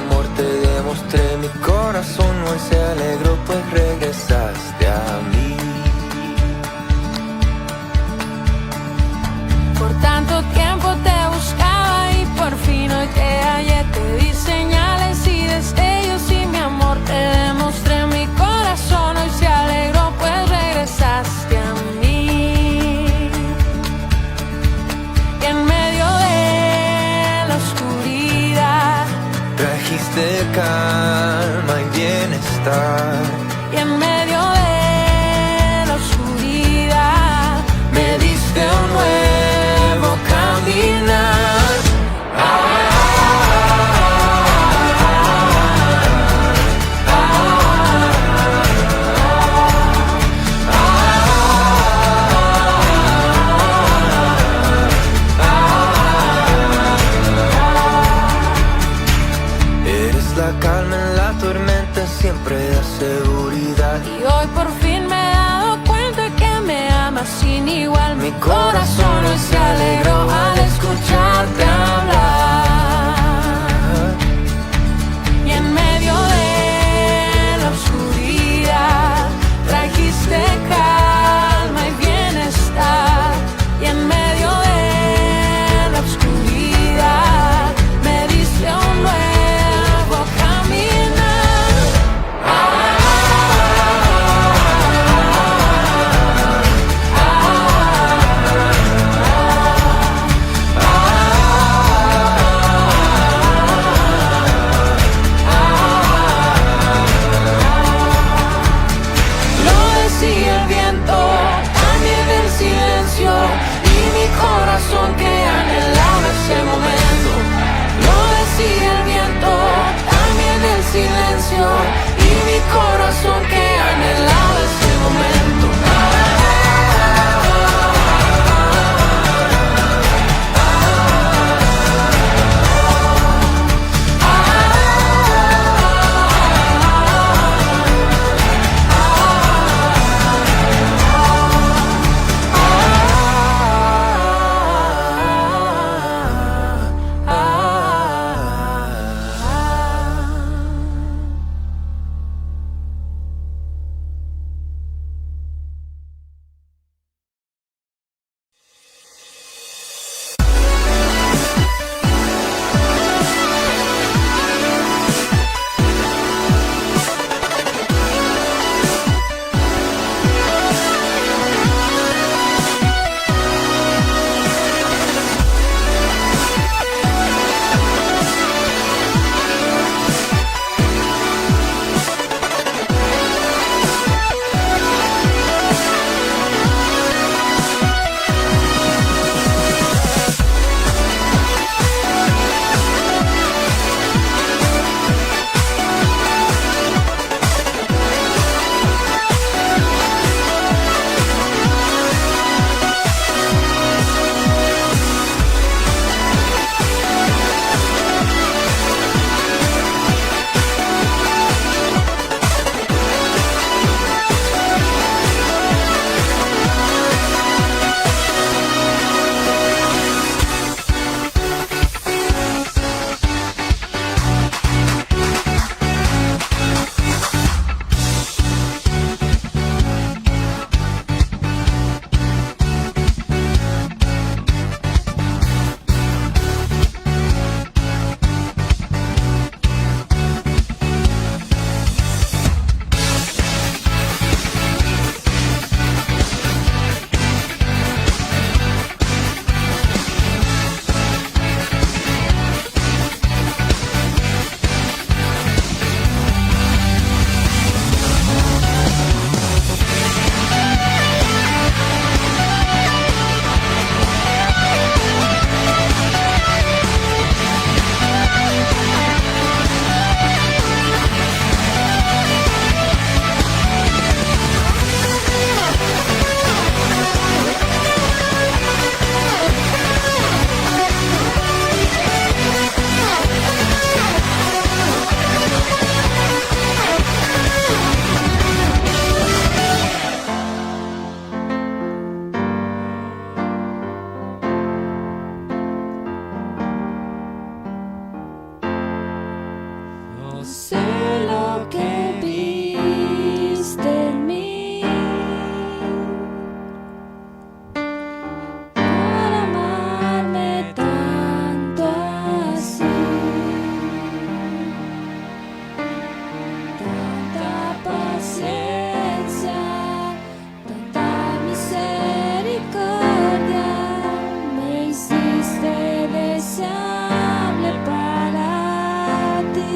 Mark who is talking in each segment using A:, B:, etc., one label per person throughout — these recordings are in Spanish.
A: amor te demostré. Mi corazón hoy se alegró, pues regresaste a mí.
B: Por tanto tiempo te buscaba y por fin hoy te hallé. Te di señales y destellos y mi amor te demostré. Mi corazón hoy se alegró, pues regresaste a mí. Y en medio de la oscuridad
A: Trajiste calma y bienestar.
B: y en medio de la oscuridad
A: Me diste un nuevo caminar. Eres la calma en la tormenta, siempre da seguridad.
B: y hoy por fin me he dado cuenta que me amas sin igual. Mi corazón hoy se alegró al escucharte hablar. Y en medio de la oscuridad trajiste calma y bienestar. Y en medio de la oscuridad me diste un nuevo caminar. sé lo que viste en mí para amarme tanto así. Tanta paciencia, tanta misericordia, me hiciste deseable para ti.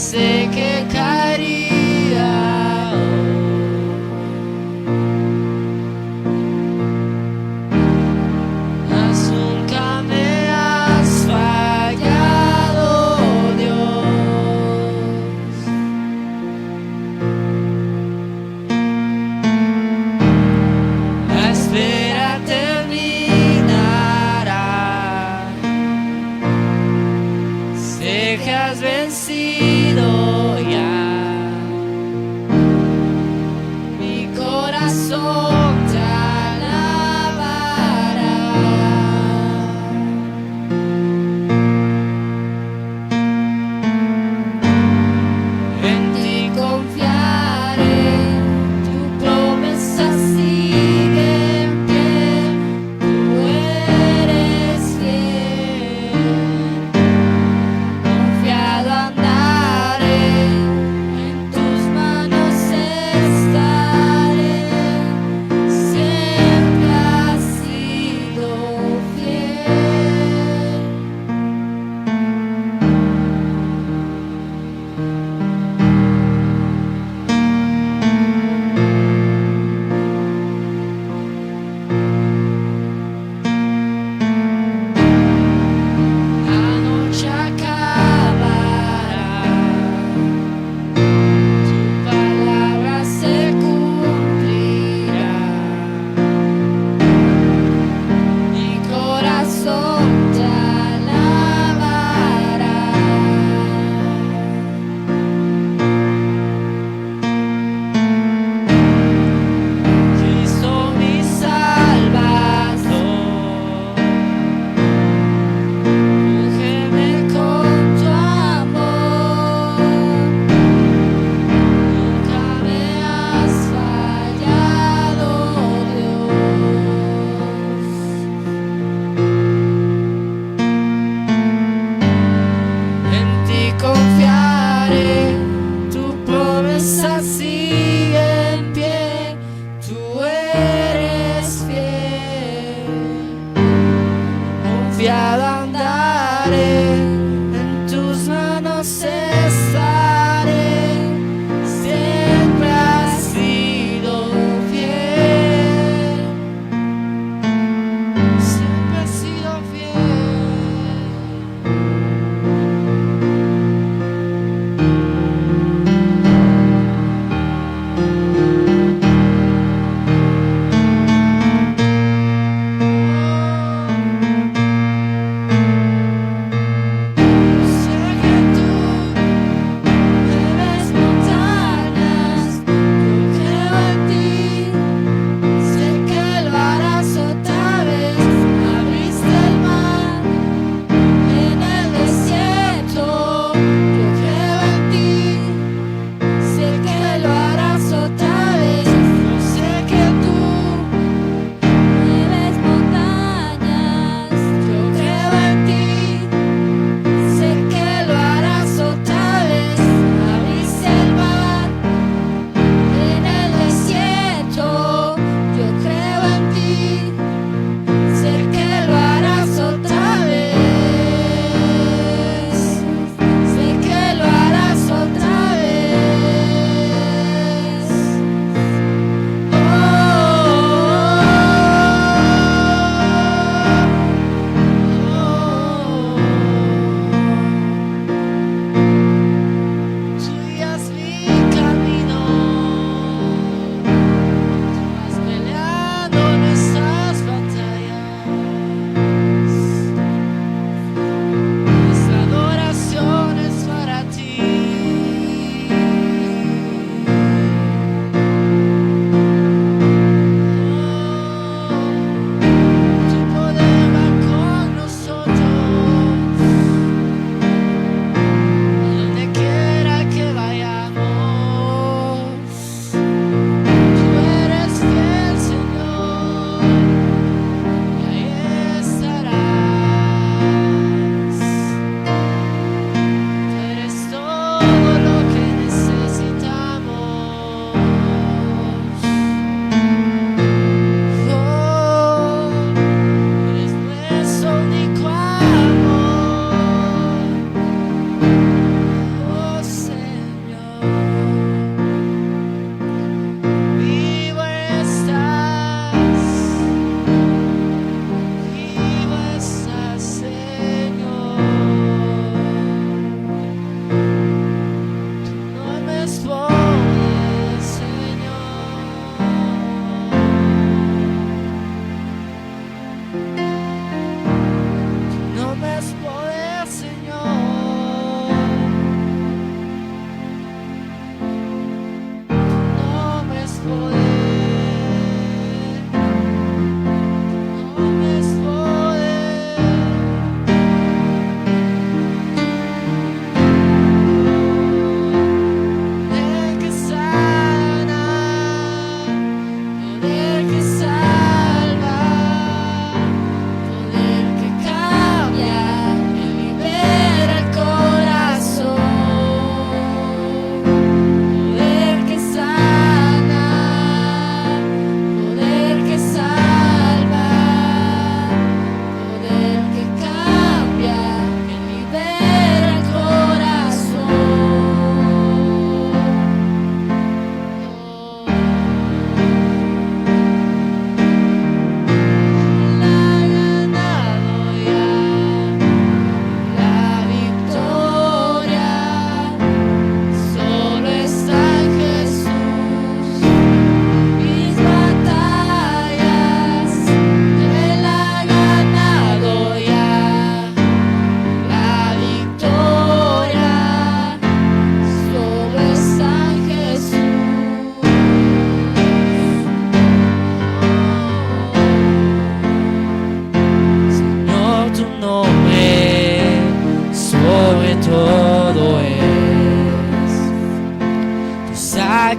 C: sé que caería mas nunca me has fallado, Dios. La espera terminará, sé que has vencido ya. Mi corazón te alabará. En ti confiaré, tu promesa sigue en pie, tú eres fiel. Confiado andaré,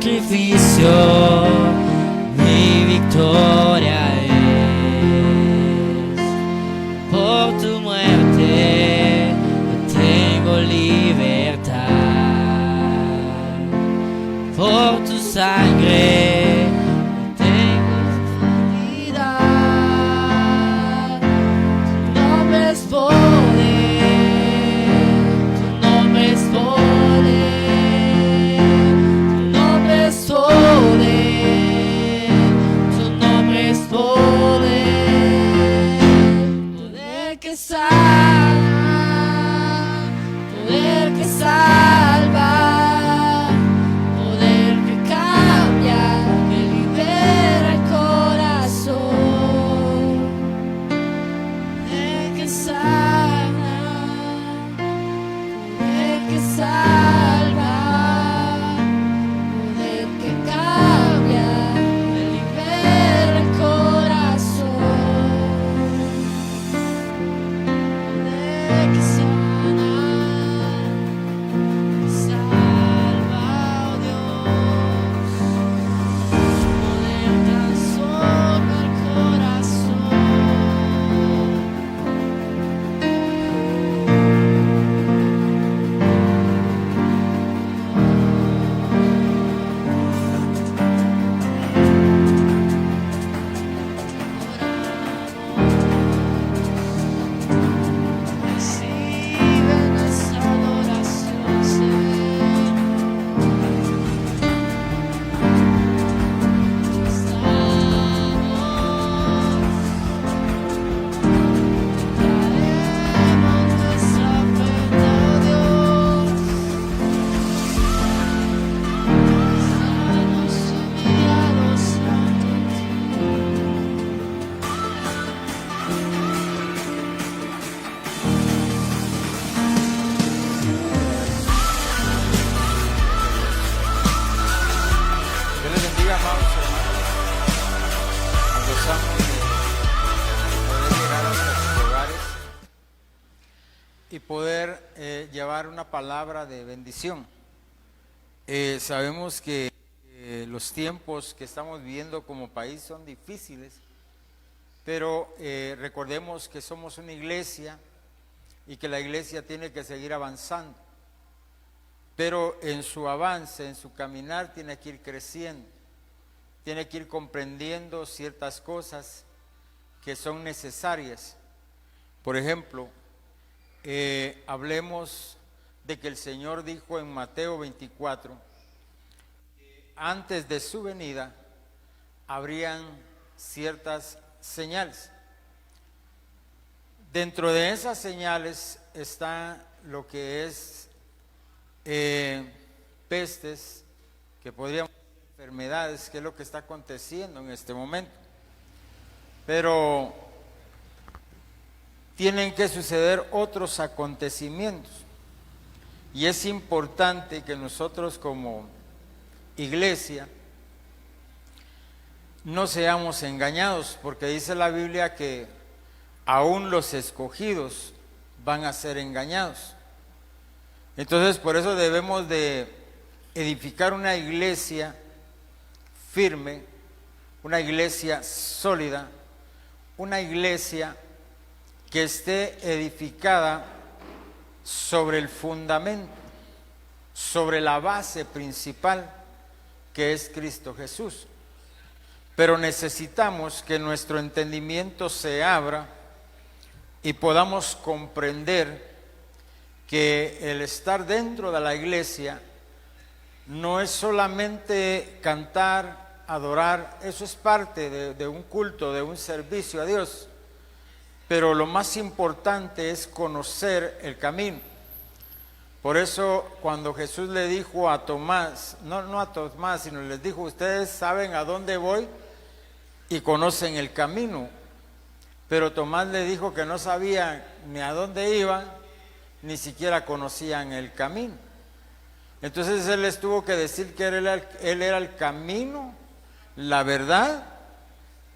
D: sacrificio, mi victoria es. Por tu muerte tengo libertad, por tu sangre tengo sanidad. Tu nombre es poder, tu nombre es poder, tu nombre es poder, tu nombre es poder, poder que sana, poder que salva, poder que cambia, que libera el corazón, poder que sana, poder que salva, poder que cambia, que libera el corazón, poder que sana, que salva, oh Dios, poder transforma el corazón. Recibe nuestra adoración, Señor. Traemos nuestra oferta, oh Dios. Estamos humillados ante ti.
E: Dios les bendiga, amados hermanos. Nos gozamos de poder llegar hasta sus hogares y poder llevar una palabra de bendición. Sabemos que los tiempos que estamos viviendo como país son difíciles, pero recordemos que somos una iglesia y que la iglesia tiene que seguir avanzando. Pero en su avance, en su caminar, tiene que ir creciendo, tiene que ir comprendiendo ciertas cosas que son necesarias. Por ejemplo, hablemos de que el Señor dijo en Mateo 24, que antes de su venida habrían ciertas señales. Dentro de esas señales está lo que es pestes, que podríamos decir enfermedades, que es lo que está aconteciendo en este momento. Pero tienen que suceder otros acontecimientos, y es importante que nosotros como iglesia no seamos engañados, porque dice la Biblia que aún los escogidos van a ser engañados. Entonces, por eso debemos de edificar una iglesia firme, una iglesia sólida, una iglesia que esté edificada sobre el fundamento, sobre la base principal, que es Cristo Jesús. Pero necesitamos que nuestro entendimiento se abra y podamos comprender que el estar dentro de la iglesia no es solamente cantar, adorar, eso es parte de un culto, de un servicio a Dios, pero lo más importante es conocer el camino. Por eso cuando Jesús le dijo a Tomás, no a Tomás, sino les dijo, ustedes saben a dónde voy y conocen el camino, pero Tomás le dijo que no sabía ni a dónde iban, ni siquiera conocían el camino. Entonces él les tuvo que decir que él era el camino, la verdad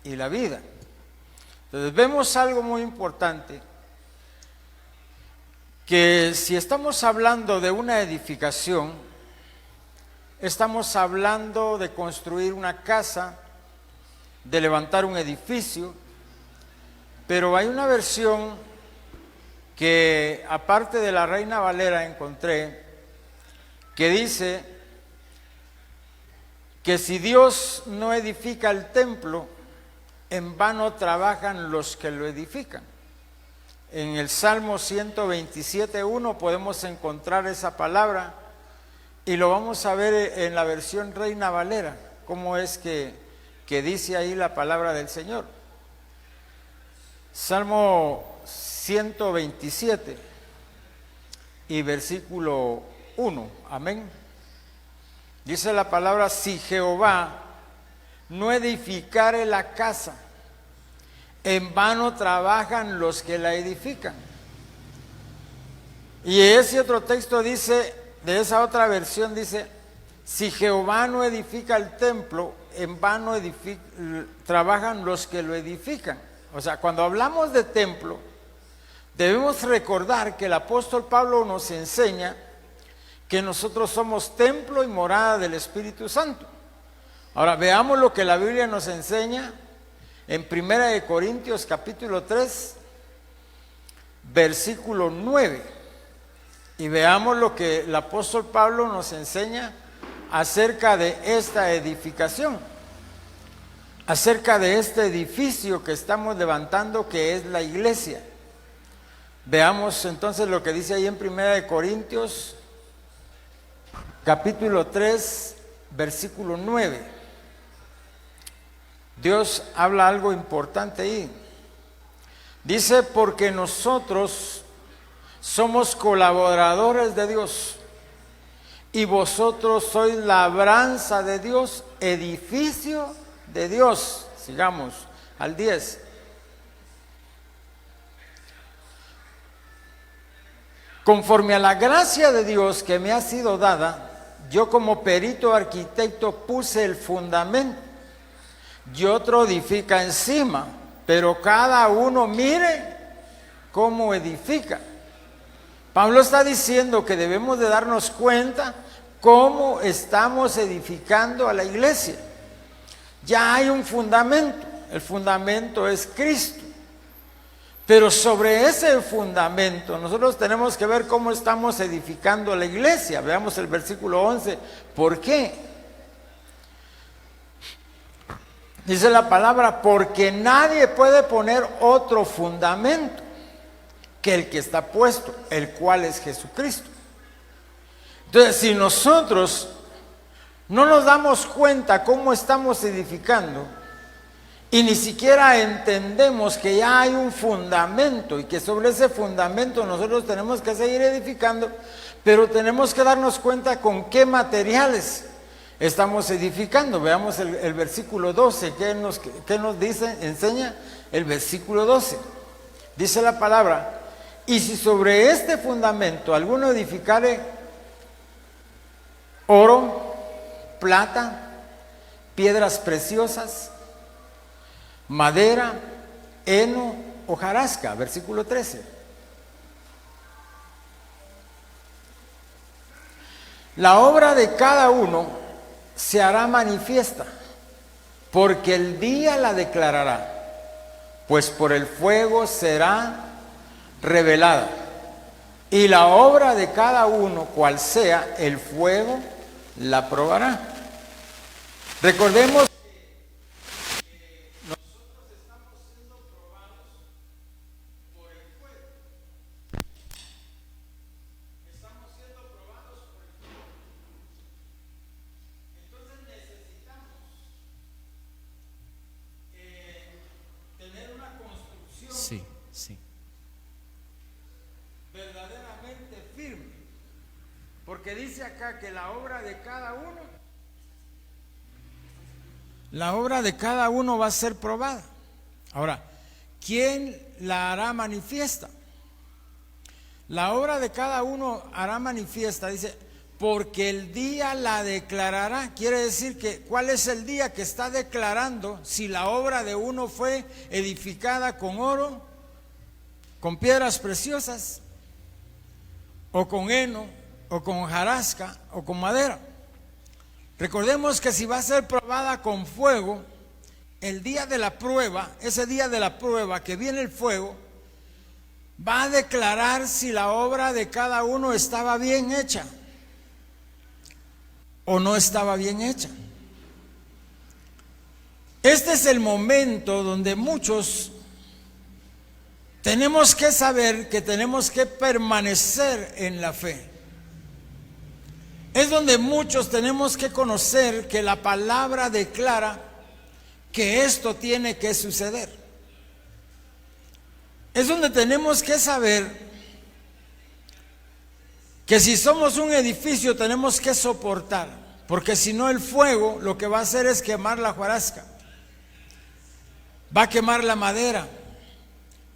E: y la vida. Entonces vemos algo muy importante, que si estamos hablando de una edificación, estamos hablando de construir una casa, de levantar un edificio, pero hay una versión que aparte de la Reina Valera encontré, que dice que si Dios no edifica el templo, en vano trabajan los que lo edifican. En el Salmo 127:1 podemos encontrar esa palabra y lo vamos a ver en la versión Reina Valera, cómo es que dice ahí la palabra del Señor. Salmo 127 y versículo 1, amén. Dice la palabra: si Jehová no edificare la casa, en vano trabajan los que la edifican. Y ese otro texto dice, de esa otra versión dice: si Jehová no edifica el templo, en vano trabajan los que lo edifican. O sea, cuando hablamos de templo, debemos recordar que el apóstol Pablo nos enseña que nosotros somos templo y morada del Espíritu Santo. Ahora veamos lo que la Biblia nos enseña en 1 Corintios capítulo 3, versículo 9. Y veamos lo que el apóstol Pablo nos enseña acerca de esta edificación, acerca de este edificio que estamos levantando, que es la iglesia. Veamos entonces lo que dice ahí en 1 Corintios capítulo 3, versículo 9. Dios habla algo importante ahí. Dice: porque nosotros somos colaboradores de Dios y vosotros sois labranza de Dios, edificio de Dios. Sigamos al 10. Conforme a la gracia de Dios que me ha sido dada, yo como perito arquitecto puse el fundamento y otro edifica encima, pero cada uno mire cómo edifica. Pablo está diciendo que debemos de darnos cuenta cómo estamos edificando a la iglesia. Ya hay un fundamento, el fundamento es Cristo. Pero sobre ese fundamento nosotros tenemos que ver cómo estamos edificando la iglesia. Veamos el versículo 11. ¿Por qué? Dice la palabra: porque nadie puede poner otro fundamento que el que está puesto, el cual es Jesucristo. Entonces, si nosotros no nos damos cuenta cómo estamos edificando, y ni siquiera entendemos que ya hay un fundamento y que sobre ese fundamento nosotros tenemos que seguir edificando, pero tenemos que darnos cuenta con qué materiales estamos edificando. Veamos el versículo 12. ¿Qué nos dice? Enseña el versículo 12. Dice la palabra: y si sobre este fundamento alguno edificare oro, plata, piedras preciosas, madera, heno, hojarasca. Versículo 13. La obra de cada uno se hará manifiesta, porque el día la declarará, pues por el fuego será revelada. Y la obra de cada uno, cual sea, el fuego la probará. Recordemos verdaderamente firme, porque dice acá que la obra de cada uno va a ser probada. Ahora, ¿quién la hará manifiesta? La obra de cada uno hará manifiesta, dice, porque el día la declarará. Quiere decir que, ¿cuál es el día que está declarando si la obra de uno fue edificada con oro, con piedras preciosas, o con heno, o con hojarasca, o con madera?
F: Recordemos que si va a ser probada con fuego, el día de la prueba, ese día de la prueba que viene el fuego, va a declarar si la obra de cada uno estaba bien hecha o no estaba bien hecha. Este es el momento donde muchos tenemos que saber que tenemos que permanecer en la fe. Es donde muchos tenemos que conocer que la palabra declara que esto tiene que suceder. Es donde tenemos que saber que si somos un edificio tenemos que soportar, porque si no el fuego lo que va a hacer es quemar la hojarasca, va a quemar la madera,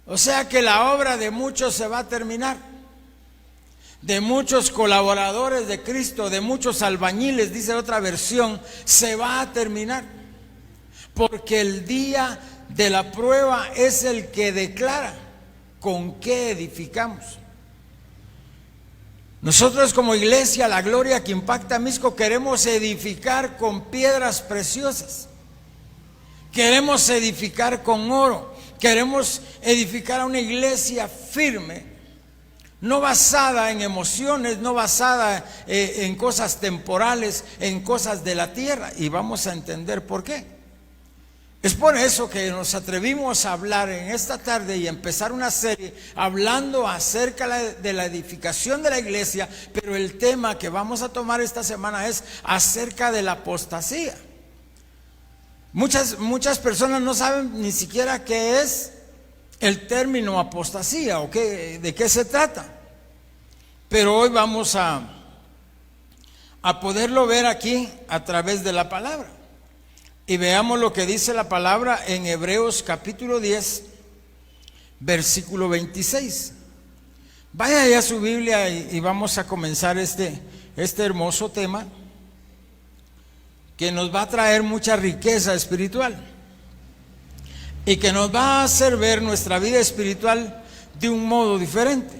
F: o sea que la obra de muchos se va a terminar, de muchos colaboradores de Cristo, de muchos albañiles, dice otra versión, se va a terminar, porque el día de la prueba es el que declara con qué edificamos. Nosotros como iglesia, la Gloria que Impacta Mixco, queremos edificar con piedras preciosas, queremos edificar con oro, queremos edificar a una iglesia firme, no basada en emociones, no basada en cosas temporales, en cosas de la tierra, y vamos a entender por qué. Es por eso que nos atrevimos a hablar en esta tarde y empezar una serie hablando acerca de la edificación de la iglesia, pero el tema que vamos a tomar esta semana es acerca de la apostasía. Muchas personas no saben ni siquiera qué es el término apostasía o de qué se trata, pero hoy vamos a poderlo ver aquí a través de la palabra. Y veamos lo que dice la palabra en Hebreos capítulo 10, versículo 26. Vaya ya a su Biblia y vamos a comenzar este hermoso tema que nos va a traer mucha riqueza espiritual y que nos va a hacer ver nuestra vida espiritual de un modo diferente.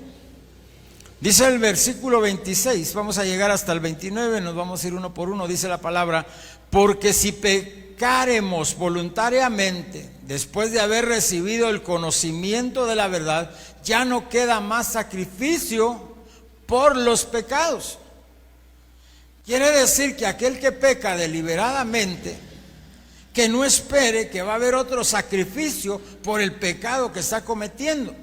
F: Dice el versículo 26, vamos a llegar hasta el 29, nos vamos a ir uno por uno. Dice la palabra: porque si pecaremos voluntariamente después de haber recibido el conocimiento de la verdad, ya no queda más sacrificio por los pecados. Quiere decir que aquel que peca deliberadamente, que no espere que va a haber otro sacrificio por el pecado que está cometiendo,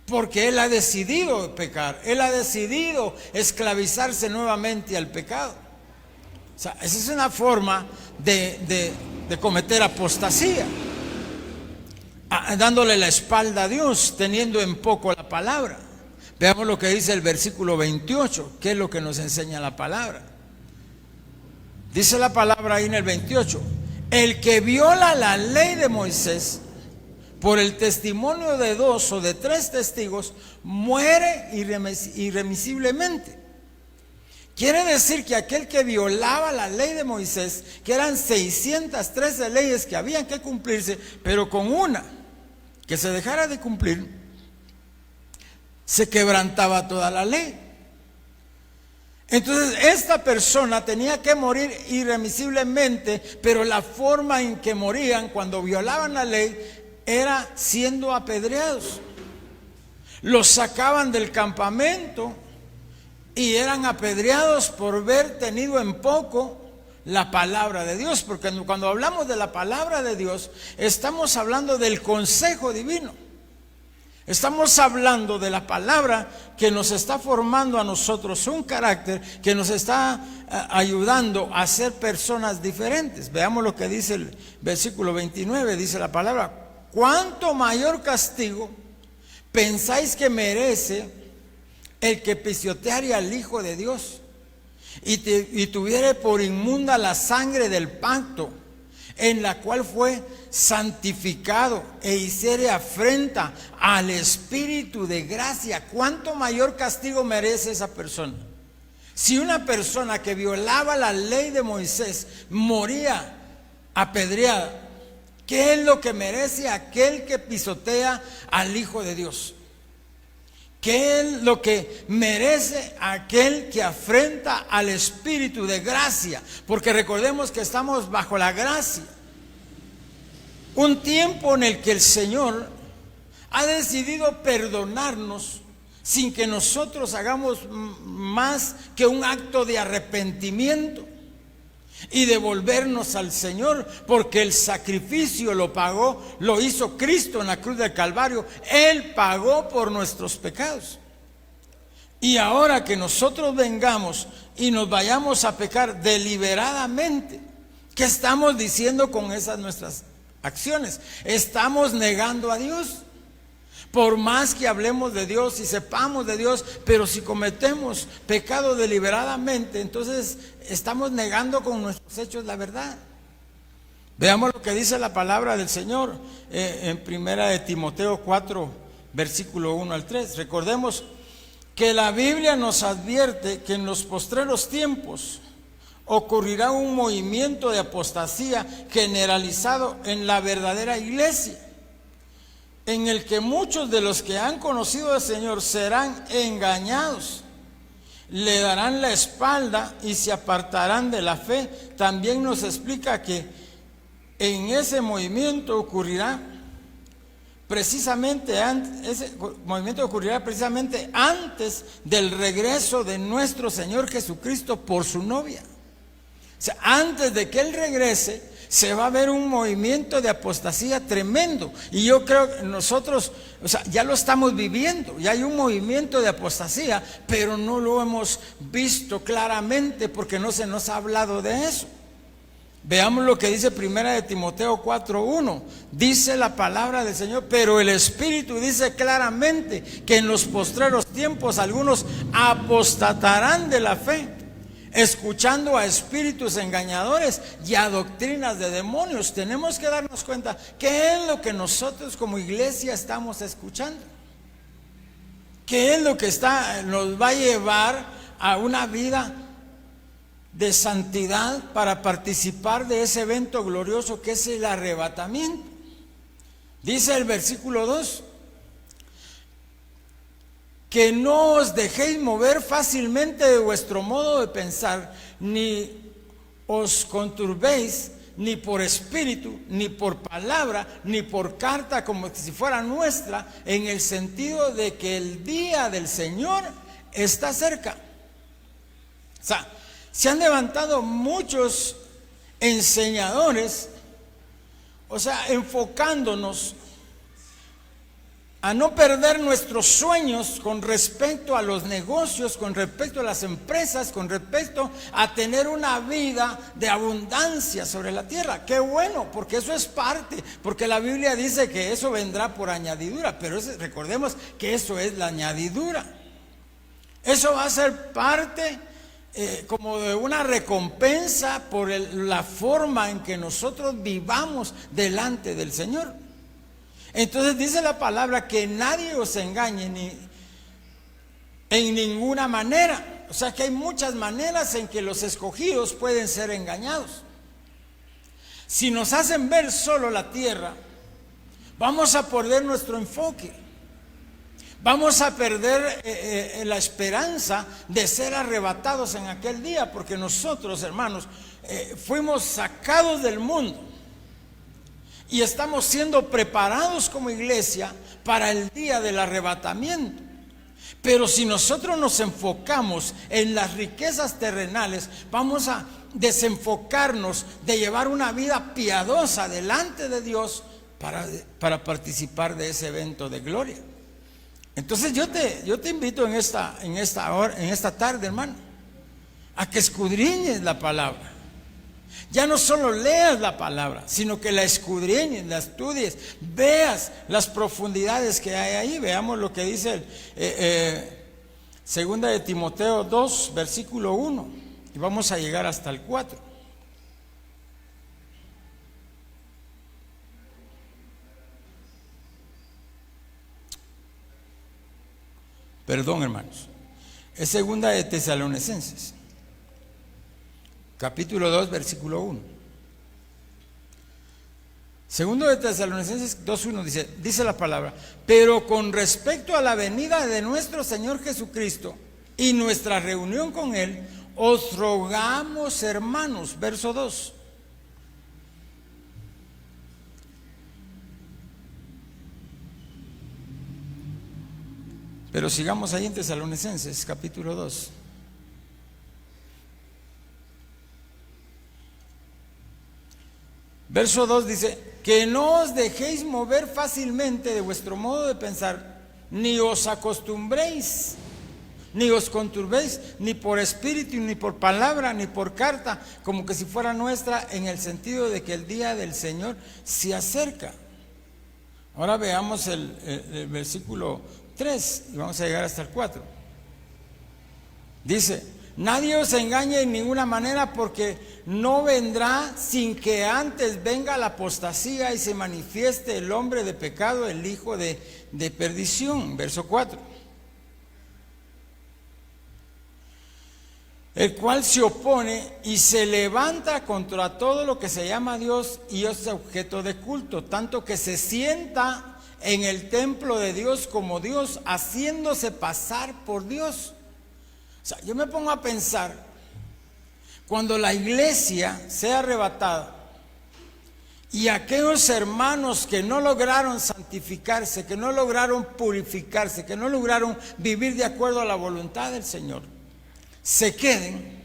F: porque él ha decidido pecar, él ha decidido esclavizarse nuevamente al pecado. O sea, esa es una forma de cometer apostasía, dándole la espalda a Dios, teniendo en poco la palabra. Veamos lo que dice el versículo 28, que es lo que nos enseña la palabra. Dice la palabra ahí en el 28: el que viola la ley de Moisés por el testimonio de 2 o de 3 testigos muere irremisiblemente. Quiere decir que aquel que violaba la ley de Moisés, que eran 613 leyes que habían que cumplirse, pero con una que se dejara de cumplir, se quebrantaba toda la ley. Entonces esta persona tenía que morir irremisiblemente, pero la forma en que morían cuando violaban la ley era siendo apedreados. Los sacaban del campamento y eran apedreados por haber tenido en poco la palabra de Dios, porque cuando hablamos de la palabra de Dios, estamos hablando del consejo divino. Estamos hablando de la palabra que nos está formando a nosotros un carácter, que nos está ayudando a ser personas diferentes. Veamos lo que dice el versículo 29, dice la palabra: ¿cuánto mayor castigo pensáis que merece el que pisoteare al Hijo de Dios y tuviere por inmunda la sangre del pacto, en la cual fue santificado, e hiciere afrenta al Espíritu de gracia? ¿Cuánto mayor castigo merece esa persona? Si una persona que violaba la ley de Moisés moría apedreada, ¿qué es lo que merece aquel que pisotea al Hijo de Dios? ¿Qué es lo que merece aquel que afrenta al Espíritu de gracia? Porque recordemos que estamos bajo la gracia. Un tiempo en el que el Señor ha decidido perdonarnos sin que nosotros hagamos más que un acto de arrepentimiento y devolvernos al Señor, porque el sacrificio lo pagó, lo hizo Cristo en la cruz del Calvario. Él pagó por nuestros pecados. Y ahora que nosotros vengamos y nos vayamos a pecar deliberadamente, ¿qué estamos diciendo con esas nuestras acciones? Estamos negando a Dios. Por más que hablemos de Dios y sepamos de Dios, pero si cometemos pecado deliberadamente, entonces estamos negando con nuestros hechos la verdad. Veamos lo que dice la palabra del Señor en primera de Timoteo 4, versículo 1 al 3. Recordemos que la Biblia nos advierte que en los postreros tiempos ocurrirá un movimiento de apostasía generalizado en la verdadera iglesia, en el que muchos de los que han conocido al Señor serán engañados, le darán la espalda y se apartarán de la fe. También nos explica que en ese movimiento ocurrirá precisamente antes del regreso de nuestro Señor Jesucristo por su novia. O sea, antes de que Él regrese, se va a ver un movimiento de apostasía tremendo. Y yo creo que nosotros, ya lo estamos viviendo. Ya hay un movimiento de apostasía, pero no lo hemos visto claramente porque no se nos ha hablado de eso. Veamos lo que dice primera de Timoteo 4:1. Dice la palabra del Señor: pero el Espíritu dice claramente que en los postreros tiempos algunos apostatarán de la fe, escuchando a espíritus engañadores y a doctrinas de demonios. Tenemos que darnos cuenta qué es lo que nosotros como iglesia estamos escuchando, qué es lo que nos va a llevar a una vida de santidad para participar de ese evento glorioso que es el arrebatamiento. Dice el versículo 2: que no os dejéis mover fácilmente de vuestro modo de pensar, ni os conturbéis, ni por espíritu, ni por palabra, ni por carta como si fuera nuestra, en el sentido de que el día del Señor está cerca. O sea, se han levantado muchos enseñadores, enfocándonos a no perder nuestros sueños con respecto a los negocios, con respecto a las empresas, con respecto a tener una vida de abundancia sobre la tierra. Qué bueno, porque eso es parte, porque la Biblia dice que eso vendrá por añadidura, pero recordemos que eso es la añadidura. Eso va a ser parte como de una recompensa por la forma en que nosotros vivamos delante del Señor. Entonces dice la palabra que nadie os engañe en ninguna manera. O sea que hay muchas maneras en que los escogidos pueden ser engañados. Si nos hacen ver solo la tierra, vamos a perder nuestro enfoque. Vamos a perder la esperanza de ser arrebatados en aquel día, porque nosotros, hermanos, fuimos sacados del mundo. Y estamos siendo preparados como iglesia para el día del arrebatamiento. Pero si nosotros nos enfocamos en las riquezas terrenales, vamos a desenfocarnos de llevar una vida piadosa delante de Dios para participar de ese evento de gloria. Entonces yo te invito en esta tarde, hermano, a que escudriñes la palabra. Ya no solo leas la palabra, sino que la escudriñes, la estudies, veas las profundidades que hay ahí. Veamos lo que dice segunda de Timoteo 2, versículo 1, y vamos a llegar hasta el 4. Perdón, hermanos, es segunda de Tesalonicenses, capítulo 2, versículo 1. Segundo de Tesalonicenses 2:1 dice la palabra: pero con respecto a la venida de nuestro Señor Jesucristo y nuestra reunión con Él, os rogamos, hermanos, verso 2. Pero sigamos ahí en Tesalonicenses capítulo 2. Verso 2 dice: que no os dejéis mover fácilmente de vuestro modo de pensar, ni os acostumbréis, ni os conturbéis, ni por espíritu, ni por palabra, ni por carta, como que si fuera nuestra, en el sentido de que el día del Señor se acerca. Ahora veamos el versículo 3 y vamos a llegar hasta el 4. Dice: nadie os engañe en ninguna manera, porque no vendrá sin que antes venga la apostasía y se manifieste el hombre de pecado, el hijo de perdición. Verso 4. El cual se opone y se levanta contra todo lo que se llama Dios y es objeto de culto, tanto que se sienta en el templo de Dios como Dios, haciéndose pasar por Dios. O sea, yo me pongo a pensar, cuando la iglesia sea arrebatada y aquellos hermanos que no lograron santificarse, que no lograron purificarse, que no lograron vivir de acuerdo a la voluntad del Señor, se queden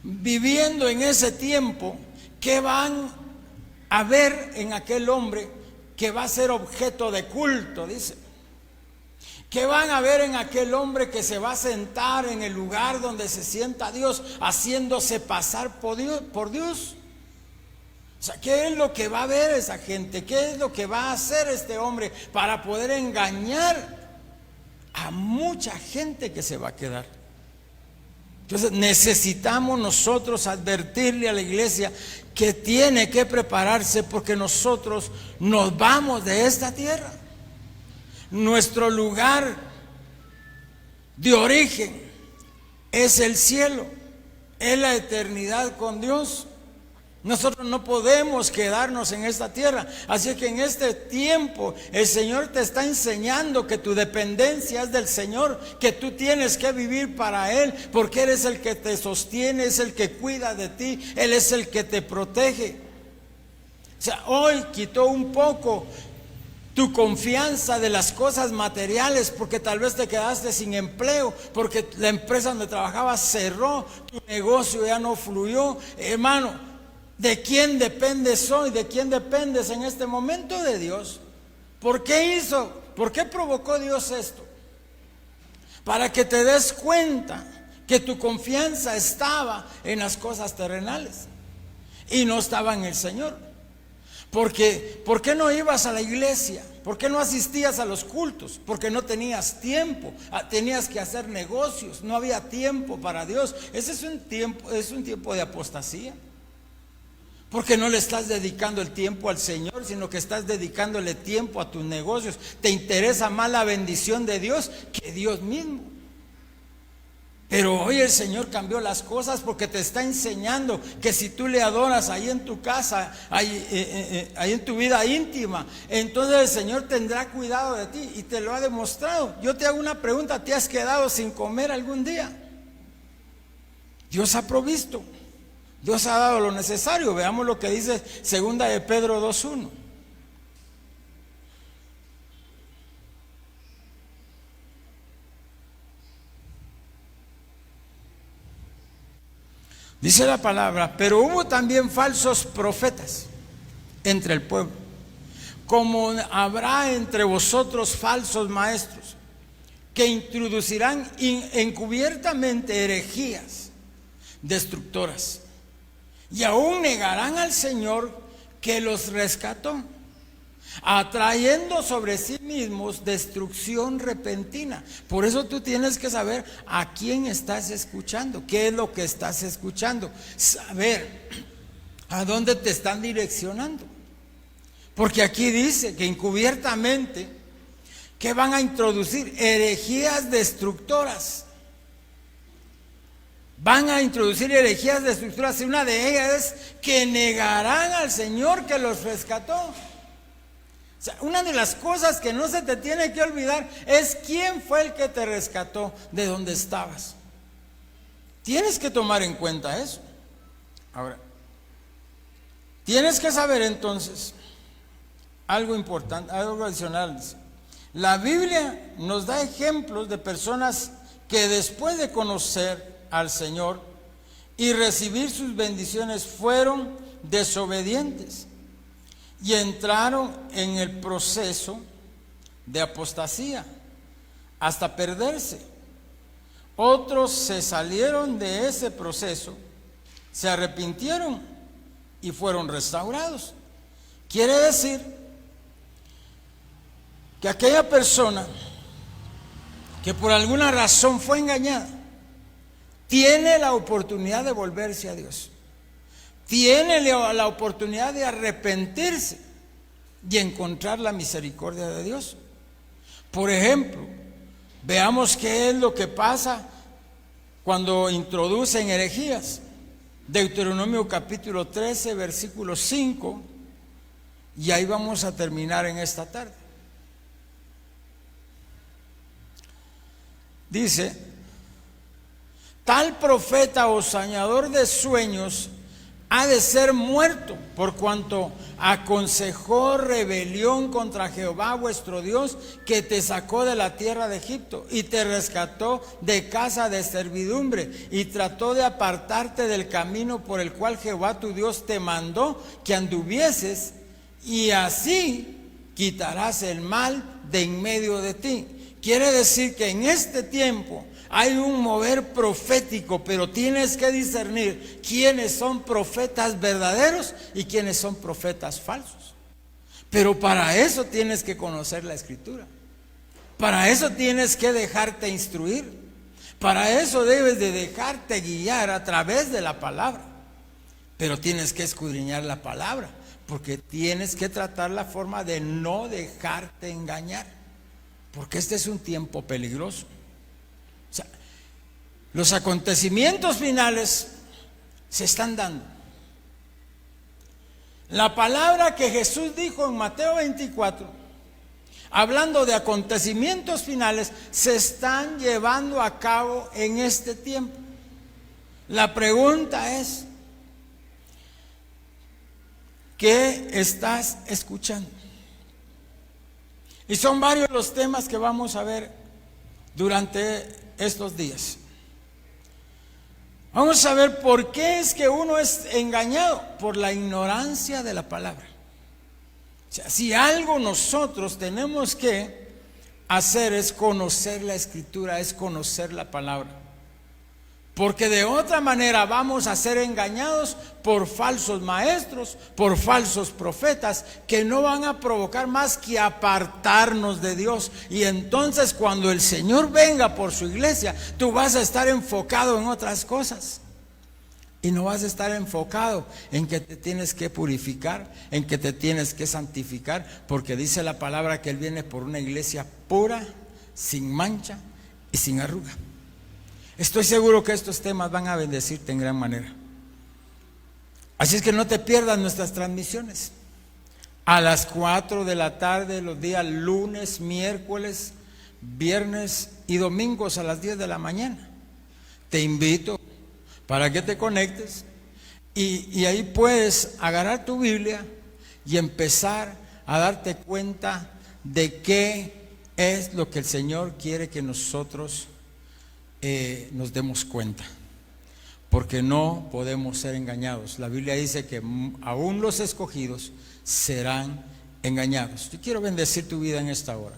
F: viviendo en ese tiempo, ¿qué van a ver en aquel hombre que va a ser objeto de culto? Dice, ¿qué van a ver en aquel hombre que se va a sentar en el lugar donde se sienta Dios, haciéndose pasar por Dios? O sea, ¿qué es lo que va a ver esa gente? ¿Qué es lo que va a hacer este hombre para poder engañar a mucha gente que se va a quedar? Entonces necesitamos nosotros advertirle a la iglesia que tiene que prepararse, porque nosotros nos vamos de esta tierra. Nuestro lugar de origen es el cielo, es la eternidad con Dios. Nosotros no podemos quedarnos en esta tierra. Así que en este tiempo el Señor te está enseñando que tu dependencia es del Señor, que tú tienes que vivir para Él, porque Él es el que te sostiene, es el que cuida de ti, Él es el que te protege. O sea, hoy quitó un poco tu confianza de las cosas materiales, porque tal vez te quedaste sin empleo, porque la empresa donde trabajabas cerró, tu negocio ya no fluyó. Hermano, ¿de quién dependes hoy? ¿De quién dependes en este momento? De Dios. ¿Por qué hizo? ¿Por qué provocó Dios esto? Para que te des cuenta que tu confianza estaba en las cosas terrenales y no estaba en el Señor. Porque, ¿por qué no ibas a la iglesia? ¿Por qué no asistías a los cultos? Porque no tenías tiempo, tenías que hacer negocios, no había tiempo para Dios. Ese es un tiempo de apostasía. Porque no le estás dedicando el tiempo al Señor, sino que estás dedicándole tiempo a tus negocios. Te interesa más la bendición de Dios que Dios mismo. Pero hoy el Señor cambió las cosas, porque te está enseñando que si tú le adoras ahí en tu casa, ahí en tu vida íntima, entonces el Señor tendrá cuidado de ti y te lo ha demostrado. Yo te hago una pregunta: ¿te has quedado sin comer algún día? Dios ha provisto. Dios ha dado lo necesario. Veamos lo que dice segunda de Pedro 2:1. Dice la palabra: pero hubo también falsos profetas entre el pueblo, como habrá entre vosotros falsos maestros, que introducirán encubiertamente herejías destructoras, y aún negarán al Señor que los rescató, atrayendo sobre sí mismos destrucción repentina. Por eso tú tienes que saber a quién estás escuchando, qué es lo que estás escuchando, saber a dónde te están direccionando. Porque aquí dice que encubiertamente, que van a introducir herejías destructoras. van a introducir herejías destructoras y una de ellas es que negarán al Señor que los rescató. O sea, una de las cosas que no se te tiene que olvidar es quién fue el que te rescató de donde estabas. Tienes que tomar en cuenta eso. Ahora, tienes que saber entonces algo importante, algo adicional. La Biblia nos da ejemplos de personas que después de conocer al Señor y recibir sus bendiciones fueron desobedientes y entraron en el proceso de apostasía hasta perderse. Otros se salieron de ese proceso, se arrepintieron y fueron restaurados. Quiere decir que aquella persona que por alguna razón fue engañada tiene la oportunidad de volverse a Dios, tiene la oportunidad de arrepentirse y encontrar la misericordia de Dios. Por ejemplo, veamos qué es lo que pasa cuando introducen herejías. Deuteronomio capítulo 13, versículo 5, y ahí vamos a terminar en esta tarde. Dice: tal profeta o soñador de sueños ha de ser muerto, por cuanto aconsejó rebelión contra Jehová vuestro Dios, que te sacó de la tierra de Egipto y te rescató de casa de servidumbre, y trató de apartarte del camino por el cual Jehová tu Dios te mandó que anduvieses, y así quitarás el mal de en medio de ti. Quiere decir que en este tiempo hay un mover profético, pero tienes que discernir quiénes son profetas verdaderos y quiénes son profetas falsos. Pero para eso tienes que conocer la Escritura. Para eso tienes que dejarte instruir. Para eso debes de dejarte guiar a través de la palabra. Pero tienes que escudriñar la palabra, porque tienes que tratar la forma de no dejarte engañar, porque este es un tiempo peligroso. O sea, los acontecimientos finales se están dando. La palabra que Jesús dijo en Mateo 24, hablando de acontecimientos finales, se están llevando a cabo en este tiempo. La pregunta es: ¿qué estás escuchando? Y son varios los temas que vamos a ver durante estos días. Vamos a ver por qué es que uno es engañado: por la ignorancia de la palabra. O sea, si algo nosotros tenemos que hacer es conocer la Escritura, es conocer la palabra. Porque de otra manera vamos a ser engañados por falsos maestros, por falsos profetas, que no van a provocar más que apartarnos de Dios. Y entonces cuando el Señor venga por su iglesia, tú vas a estar enfocado en otras cosas. Y no vas a estar enfocado en que te tienes que purificar, en que te tienes que santificar, porque dice la palabra que Él viene por una iglesia pura, sin mancha y sin arruga. Estoy seguro que estos temas van a bendecirte en gran manera. Así es que no te pierdas nuestras transmisiones. A las 4 de la tarde, los días lunes, miércoles, viernes y domingos a las 10 de la mañana. Te invito para que te conectes y ahí puedes agarrar tu Biblia y empezar a darte cuenta de qué es lo que el Señor quiere que nosotros nos demos cuenta, porque no podemos ser engañados. La Biblia dice que aún los escogidos serán engañados. Yo quiero bendecir tu vida en esta hora,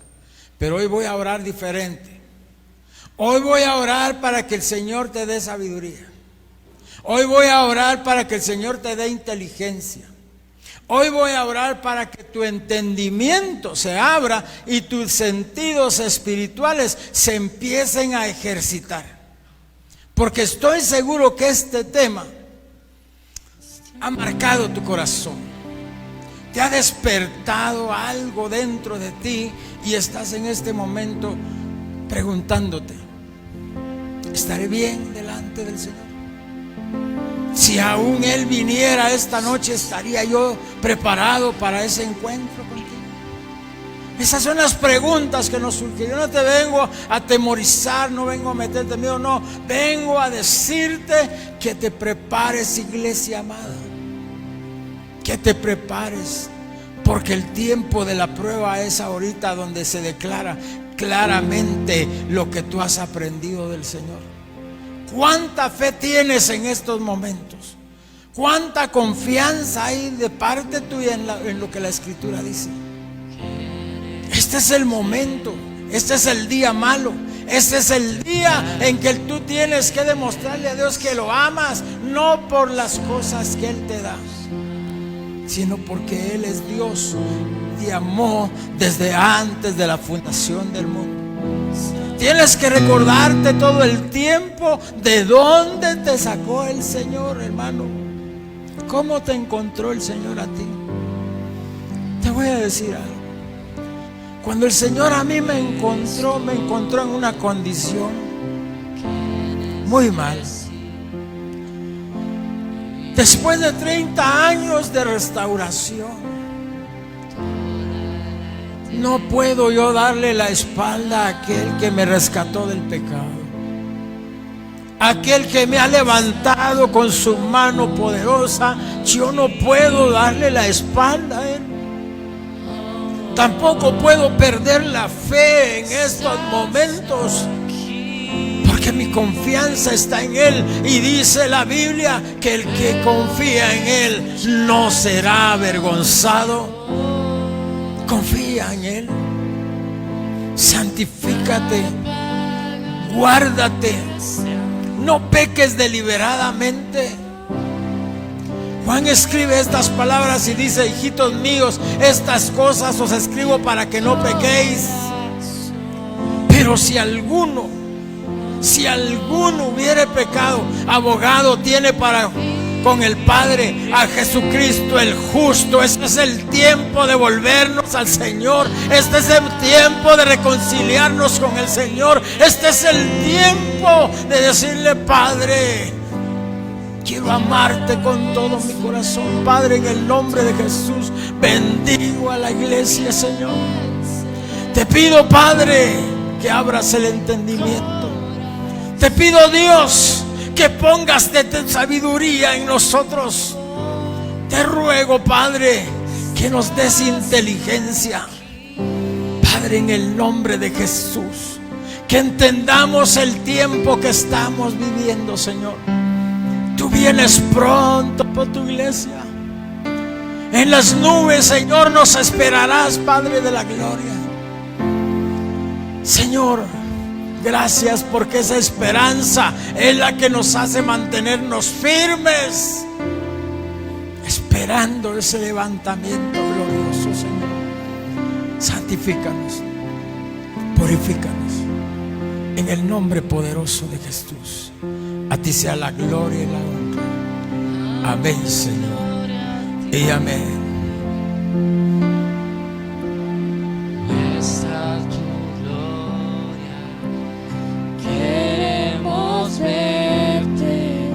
F: pero hoy voy a orar diferente. Hoy voy a orar para que el Señor te dé sabiduría. Hoy voy a orar para que el Señor te dé inteligencia. Hoy voy a orar para que tu entendimiento se abra y tus sentidos espirituales se empiecen a ejercitar. Porque estoy seguro que este tema ha marcado tu corazón. Te ha despertado algo dentro de ti y estás en este momento preguntándote: ¿estaré bien delante del Señor? Si aún Él viniera esta noche, ¿estaría yo preparado para ese encuentro contigo? Esas son las preguntas que nos surgen. Yo no te vengo a atemorizar, no vengo a meterte miedo, no. Vengo a decirte que te prepares, iglesia amada. Que te prepares, porque el tiempo de la prueba es ahorita, donde se declara claramente lo que tú has aprendido del Señor. ¿Cuánta fe tienes en estos momentos? ¿Cuánta confianza hay de parte tuya en lo que la Escritura dice? Este es el momento, este es el día malo, este es el día en que tú tienes que demostrarle a Dios que lo amas, no por las cosas que Él te da, sino porque Él es Dios. Te amó desde antes de la fundación del mundo. Tienes que recordarte todo el tiempo de dónde te sacó el Señor, hermano. ¿Cómo te encontró el Señor a ti? Te voy a decir algo. Cuando el Señor a mí me encontró en una condición muy mal. Después de 30 años de restauración, no puedo yo darle la espalda a aquel que me rescató del pecado, aquel que me ha levantado con su mano poderosa. Yo no puedo darle la espalda a Él. Tampoco puedo perder la fe en estos momentos, porque mi confianza está en Él. Y dice la Biblia que el que confía en Él no será avergonzado. Confía en Él. Santifícate. Guárdate. No peques deliberadamente. Juan escribe estas palabras y dice: hijitos míos, estas cosas os escribo para que no pequéis. Pero si alguno hubiere pecado, abogado tiene con el Padre, a Jesucristo el justo. Este es el tiempo de volvernos al Señor. Este es el tiempo de reconciliarnos con el Señor. Este es el tiempo de decirle: Padre, quiero amarte con todo mi corazón. Padre, en el nombre de Jesús, bendigo a la iglesia, Señor. Te pido, Padre, que abras el entendimiento. Te pido, Dios, que pongas de tu sabiduría en nosotros. Te ruego, Padre, que nos des inteligencia. Padre, en el nombre de Jesús, que entendamos el tiempo que estamos viviendo, Señor. Tú vienes pronto por tu iglesia. En las nubes, Señor, nos esperarás, Padre de la gloria. Señor, gracias, porque esa esperanza es la que nos hace mantenernos firmes, esperando ese levantamiento glorioso, Señor. Santifícanos, purifícanos, en el nombre poderoso de Jesús. A ti sea la gloria y la honra. Amén, Señor, y amén.
C: Muestra tu gloria, queremos verte,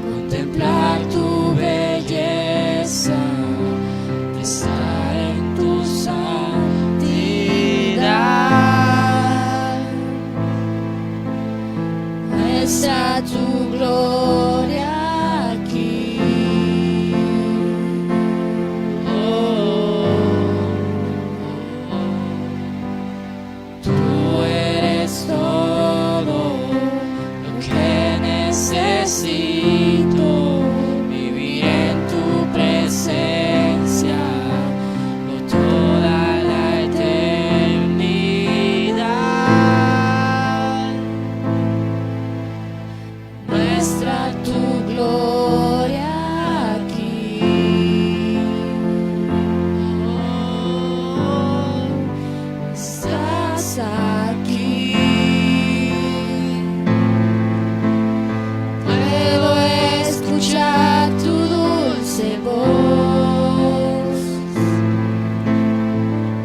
C: contemplar tu belleza, estar en tu santidad. Muestra tu gloria aquí. Tú eres todo lo que necesito, vivir en tu presencia por toda la eternidad. Muestra tu gloria aquí. Estás aquí. Puedo escuchar tu dulce voz.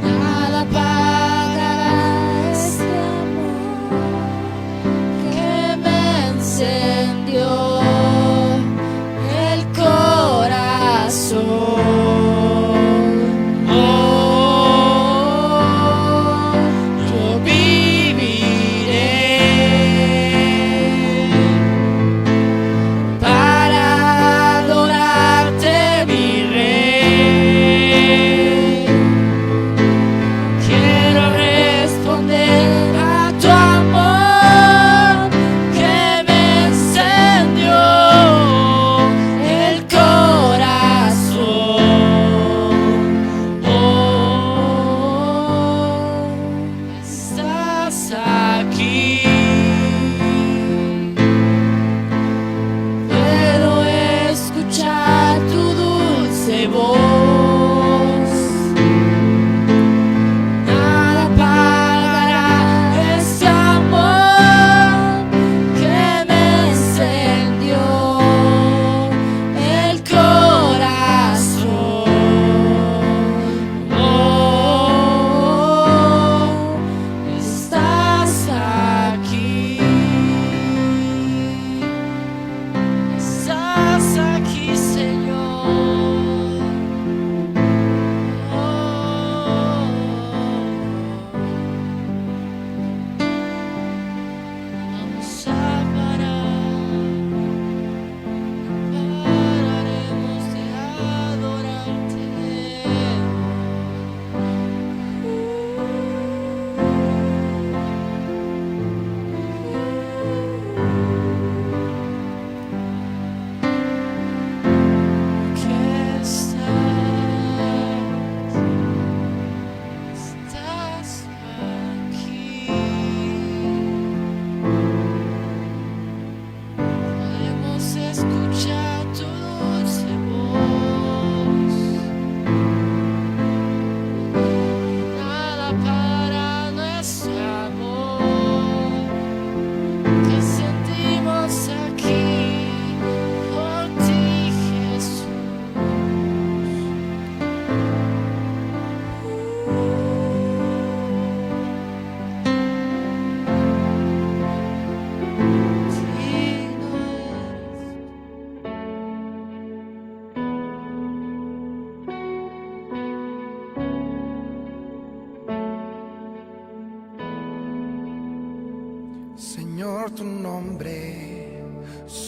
C: Nada apagará este amor que me encendió.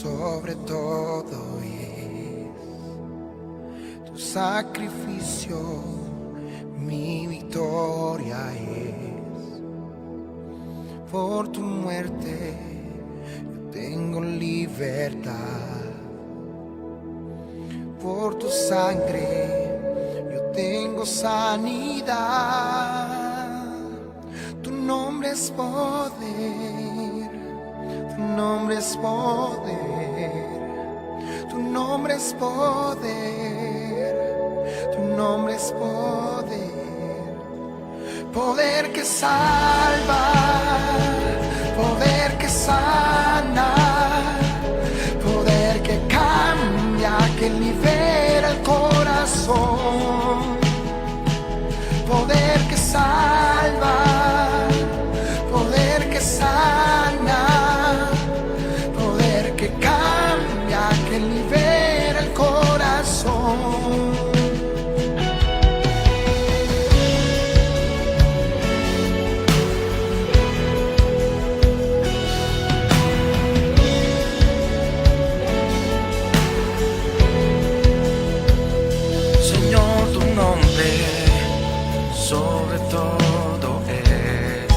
A: sobre todo es tu sacrificio, mi victoria es. Por tu muerte yo tengo libertad, por tu sangre yo tengo sanidad. Tu nombre es poder, tu nombre es poder, tu nombre es poder, tu nombre es poder. Poder que salva, poder que sana, poder que cambia, que libera el corazón. Poder que salva, poder que sana, poder que cambia, que libera el corazón. Señor, tu nombre sobre todo es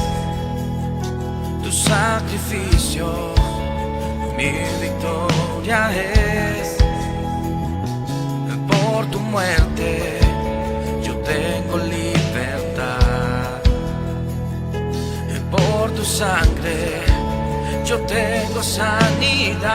A: tu sacrificio, mi victoria es. Por tu muerte yo tengo libertad, por tu sangre yo tengo sanidad.